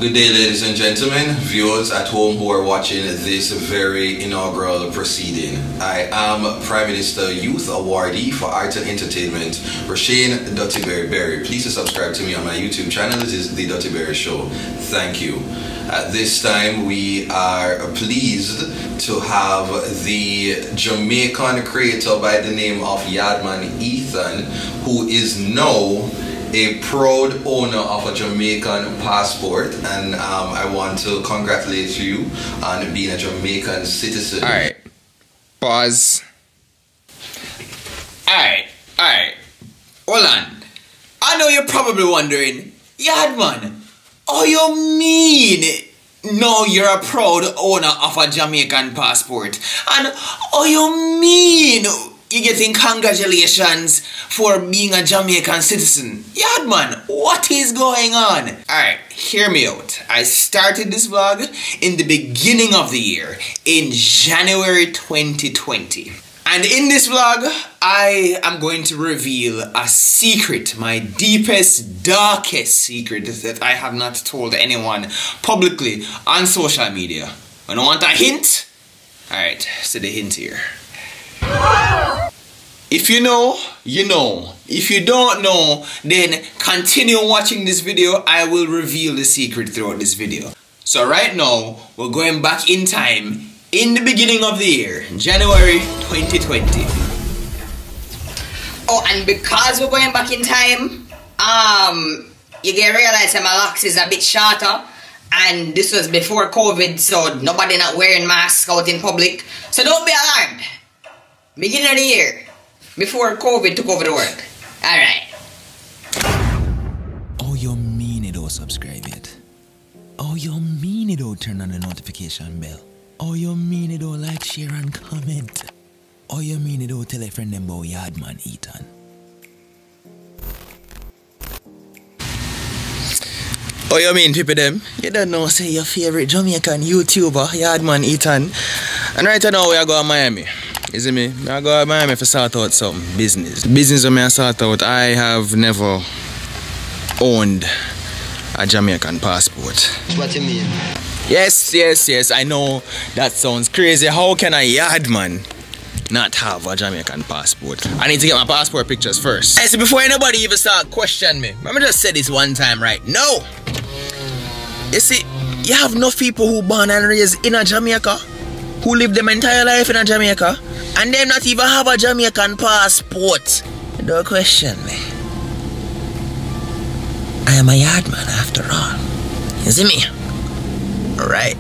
Good day, ladies and gentlemen, viewers at home who are watching this very inaugural proceeding. I am Prime Minister Youth Awardee for Art and Entertainment, Roshane Dutty Berry. Please subscribe to me on my YouTube channel. This is The Dutty Berry Show. Thank you. At this time, we are pleased to have the Jamaican creator by the name of Yaadman Etan, who is now a proud owner of a Jamaican passport, and I want to congratulate you on being a Jamaican citizen. Alright, pause. Alright, hold on. I know you're probably wondering, Yaadman, oh you mean no, you're a proud owner of a Jamaican passport? And oh you mean you're getting congratulations for being a Jamaican citizen? Yaadman, what is going on? Alright, hear me out. I started this vlog in the beginning of the year, in January 2020. And in this vlog, I am going to reveal a secret, my deepest, darkest secret that I have not told anyone publicly on social media. And I want a hint? Alright, so the hint here. If you know, you know. If you don't know, then continue watching this video. I will reveal the secret throughout this video. So right now, we're going back in time in the beginning of the year, January 2020. Oh, and because we're going back in time, you get realize that my locks is a bit shorter. And this was before COVID, so nobody not wearing masks out in public. So don't be alarmed. Beginning of the year, before COVID took over the world. Alright. Oh, you mean it, don't subscribe yet. Oh, you mean it, don't turn on the notification bell. Oh, you mean it, don't like, share and comment. Oh, you mean it, don't tell a friend them about Yaadman Etan. Oh, you mean people them? You don't know, say your favorite Jamaican YouTuber, Yaadman Etan. And right now we are going to Miami. You see me? I go to Miami to sort out some business. The business that I sort out, I have never owned a Jamaican passport. What you mean? Yes, I know that sounds crazy. How can a Yaadman not have a Jamaican passport? I need to get my passport pictures first. Hey, so before anybody even start questioning me, let me just say this one time, right? No! You see, you have enough people who born and raised in a Jamaica, who live their entire life in a Jamaica, and them not even have a Jamaican passport. Don't question me. I am a Yaadman after all. You see me? Right.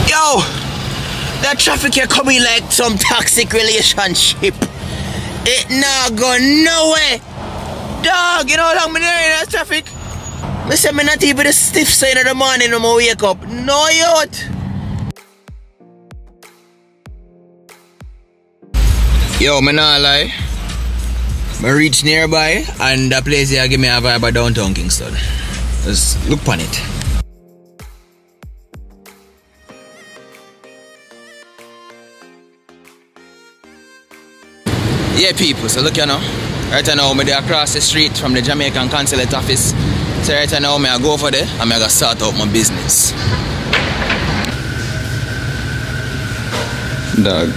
Yo! That traffic here coming like some toxic relationship. It not go nowhere. Dog, you know how long me there in that traffic? Me say me not even the stiff side of the morning when I wake up. No youth. Yo, me not lie. I reach nearby and the place here give me a vibe of downtown Kingston. Just look upon it. Yeah people, so look you know. Right now I'm across the street from the Jamaican consulate office. So right now I go over there and I go start out my business. Dog.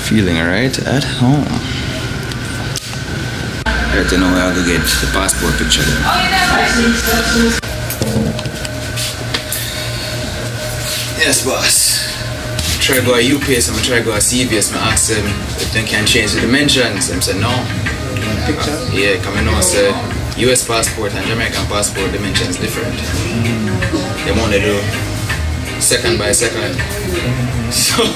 Feeling alright at home. Right now I go get the passport picture there. Yes boss. Try to go to UPS, I'm try to go to CVS, I ask them if they can change the dimensions. They said no. Picture? Yeah, come know say US passport and Jamaican passport dimensions different. They want to do second by second. So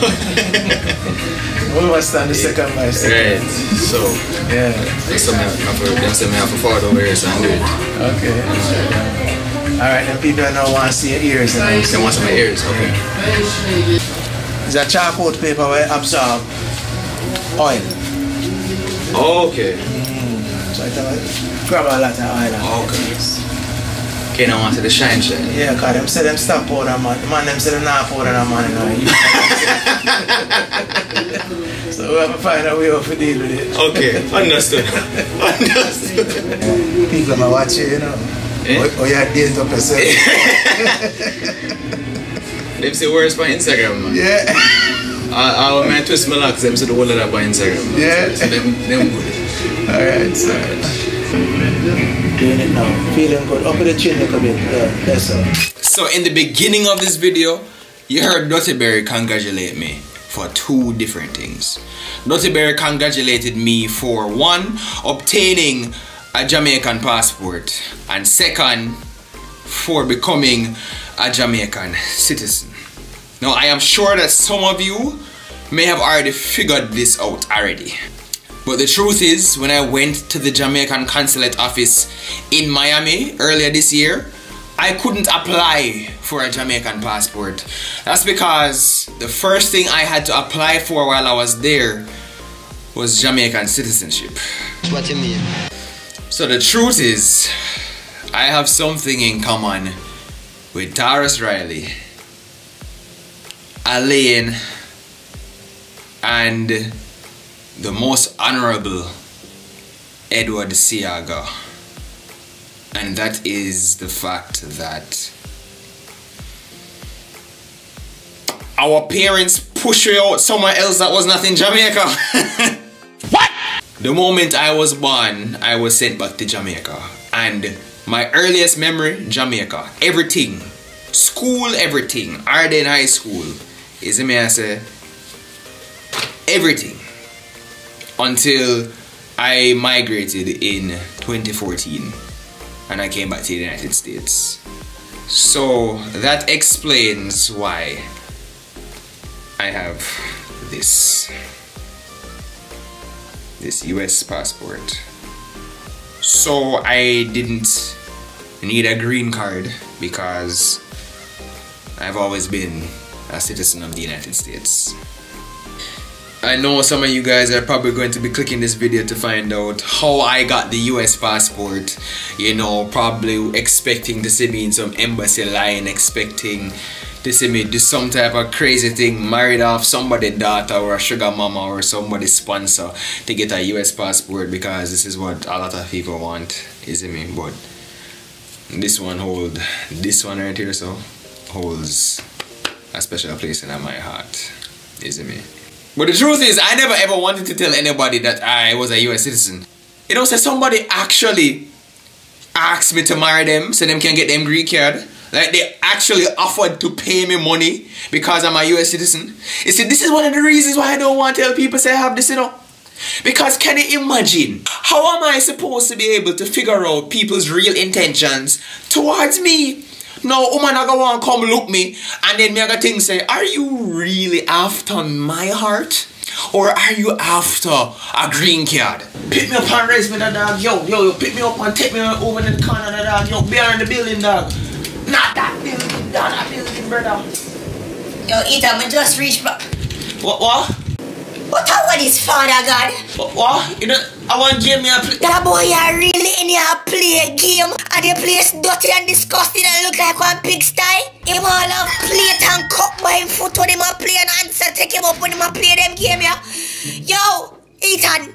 we understand the second by second. Right. So yeah. So them say I have to forward over here so and do it. Okay. Alright, then people now want to see your ears. They want to see my ears, okay. It's a charcoal paper where absorb oil. Okay. So it grab a lot of oil. Okay. Okay, now want to the shine. Yeah, because them say them stop powder man. The man them say them not powder man. You know. have to find a way how to deal with it. Okay, understood. Understood. People are watching, you know. Or you're dating up yourself. Them say words on Instagram, man. Yeah. I man twist my locks, them say the whole of that on Instagram. Man. Yeah. So them good. Alright, so. Doing it now. Feeling good. Up with the chin a little bit. Yeah, that's all. So in the beginning of this video, you heard Dirty Berry congratulate me for two different things. Dirty Berry congratulated me for one, obtaining a Jamaican passport, and second, for becoming a Jamaican citizen. Now I am sure that some of you may have already figured this out already. But the truth is, when I went to the Jamaican consulate office in Miami earlier this year, I couldn't apply for a Jamaican passport. That's because the first thing I had to apply for while I was there was Jamaican citizenship. What do you mean? So the truth is, I have something in common with Taurus Riley, Alain, and the most honorable Edward Siaga. And that is the fact that our parents pushed me out somewhere else that was not in Jamaica. What? The moment I was born, I was sent back to Jamaica. And my earliest memory, Jamaica. Everything. School, everything. Arden High School. Is it me I say? Everything. Until I migrated in 2014. And I came back to the United States. So that explains why I have this US passport. So I didn't need a green card because I've always been a citizen of the United States. I know some of you guys are probably going to be clicking this video to find out how I got the US passport. You know, probably expecting to see me in some embassy line, expecting to see me do some type of crazy thing, married off somebody's daughter or a sugar mama or somebody's sponsor to get a US passport, because this is what a lot of people want, isn't it? But this one right here so holds a special place in my heart, isn't it? But the truth is, I never ever wanted to tell anybody that I was a US citizen. You know, so somebody actually asked me to marry them so them can get them green card. Like, they actually offered to pay me money because I'm a US citizen. You see, this is one of the reasons why I don't want to tell people say I have this, you know. Because can you imagine, how am I supposed to be able to figure out people's real intentions towards me? No, woman I go want come look me and then me I go think say, are you really after my heart? Or are you after a green card? Pick me up and raise me the dog, yo, pick me up and take me over in the corner the dog, yo, behind the building dog. Not that building, not that building, brother. Yo, Ethan, I just reached back. What? What about his father, God? What? You know, I want to give me a play. That boy are really in here play a game and the place dirty and disgusting and look like one pigsty. Him all have plate and cup by him foot when him a play and answer take him up when him a play them game, yeah. Yo, Ethan.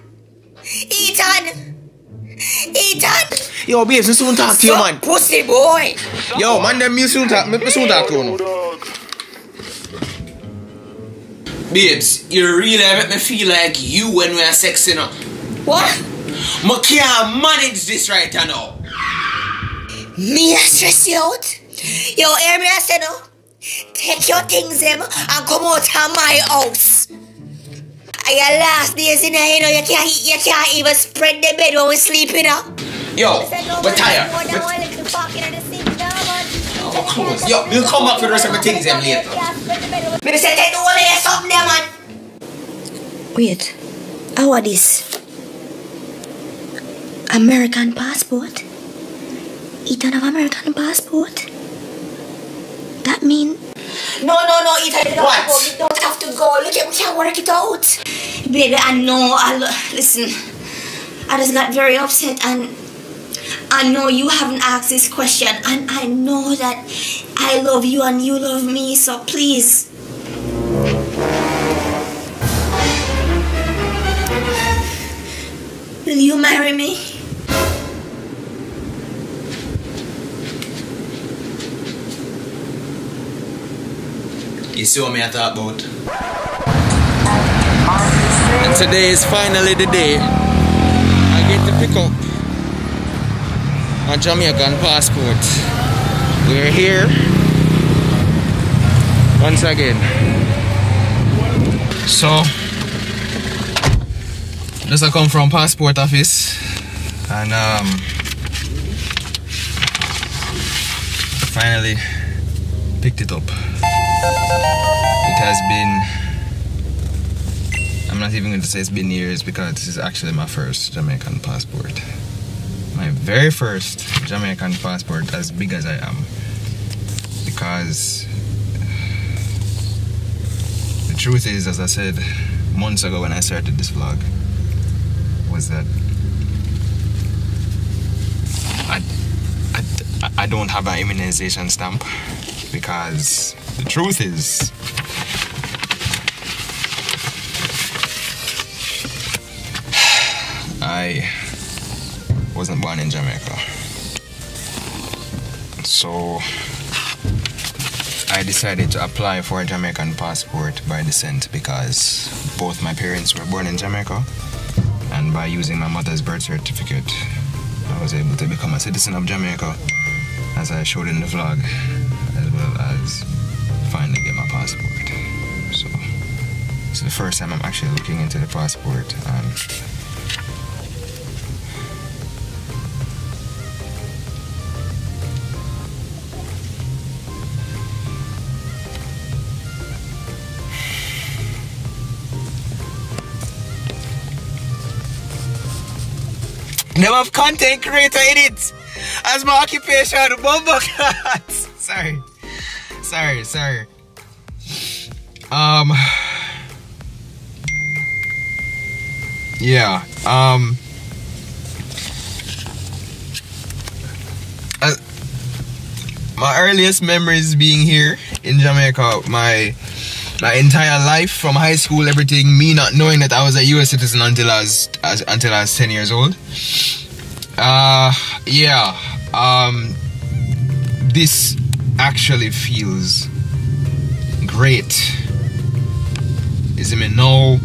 Yo, babes, me soon talk to you, man. Pussy boy. Yo, man, them me soon talk to you. Babes, you really make me feel like you when we are sexing up. What? I can't manage this right now. Me a stress you out? Yo, hear me I say no? Take your things them and come out of my house. Your last days in here, you know, you can't even spread the bed when we sleep, you know. Yo, we're tired. Yo, we'll come back for the rest of the things them later. Me say take the whole of your something there, man. Wait, how are this? American passport? Ethan have American passport? That mean? No, Ethan, you don't have to go. You don't have to go. Look at we can work it out. Baby, I know. Listen, I just got very upset and I know you haven't asked this question and I know that I love you and you love me, so please. see what I talk about? And today is finally the day I get to pick up my Jamaican passport. We're here once again. So just I come from passport office and finally picked it up. It has been, I'm not even going to say it's been years because this is actually my first Jamaican passport. My very first Jamaican passport, as big as I am. Because the truth is, as I said months ago when I started this vlog, was that I don't have an immunization stamp, because the truth is I wasn't born in Jamaica. So I decided to apply for a Jamaican passport by descent, because both my parents were born in Jamaica, and by using my mother's birth certificate I was able to become a citizen of Jamaica, as I showed in the vlog, as well as finally get my passport. So it's the first time I'm actually looking into the passport, and never have content creator in it as my occupation, bumbo class. Sorry. Yeah. My earliest memories being here in Jamaica, my entire life from high school, everything, me not knowing that I was a US citizen until I was 10 years old. This actually feels great. Is it me now?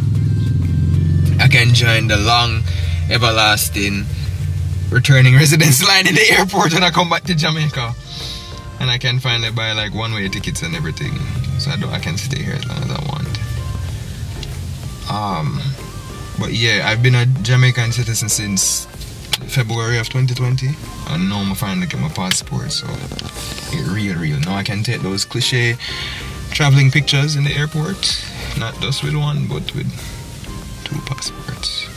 I can join the long, everlasting returning residence line in the airport when I come back to Jamaica, and I can finally buy like one-way tickets and everything, so I can stay here as long as I want. But yeah, I've been a Jamaican citizen since February of 2020, and now I'm finally get my passport, so it's real. Now I can take those cliche traveling pictures in the airport, not just with one, but with 2 passports.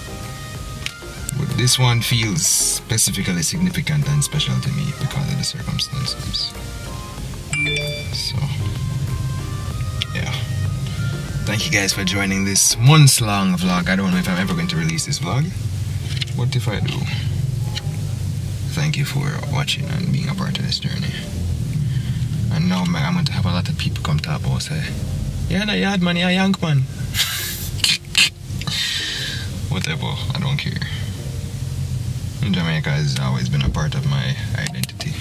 But this one feels specifically significant and special to me because of the circumstances. So yeah, thank you guys for joining this months-long vlog. I don't know if I'm ever going to release this vlog, but if I do, thank you for watching and being a part of this journey. And now I'm going to have a lot of people come talk about, say, yeah, Yaadman, you're a young man. Whatever, I don't care. Jamaica has always been a part of my identity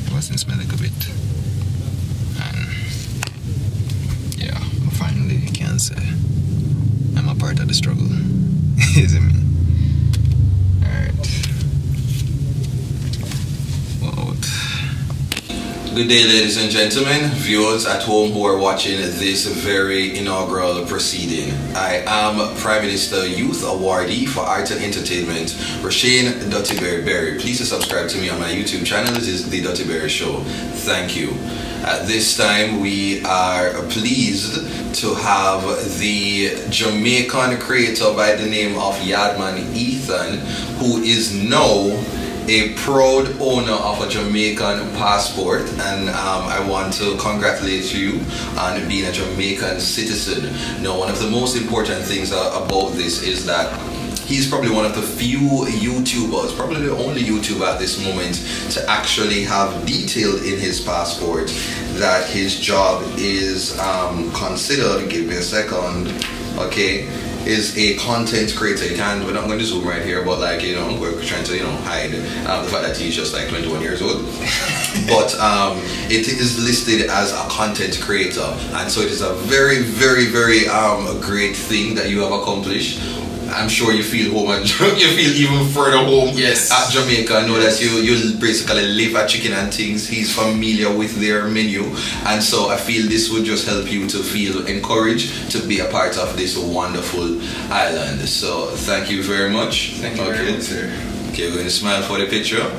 ever since my little bit. And yeah, I finally can say I'm a part of the struggle. Is it me? Good day, ladies and gentlemen, viewers at home who are watching this very inaugural proceeding. I am Prime Minister Youth Awardee for Art and Entertainment, Rasheen Dutty Berry. Please subscribe to me on my YouTube channel. This is The Dutty Berry Show. Thank you. At this time, we are pleased to have the Jamaican creator by the name of Yaadman Etan, who is now a proud owner of a Jamaican passport, and I want to congratulate you on being a Jamaican citizen. Now, one of the most important things about this is that he's probably one of the few YouTubers, probably the only YouTuber at this moment, to actually have detailed in his passport that his job is considered, give me a second, okay, is a content creator. We're not going to zoom right here, but like, you know, we're trying to, you know, hide the fact that he's just like 21 years old. but it is listed as a content creator, and so it is a very, very, very great thing that you have accomplished. I'm sure you feel home and you feel even further home at Jamaica. I know that you basically live at Chicken and Things. He's familiar with their menu, and so I feel this would just help you to feel encouraged to be a part of this wonderful island. So thank you very much. Thank you very much, sir. Okay, we're going to smile for the picture.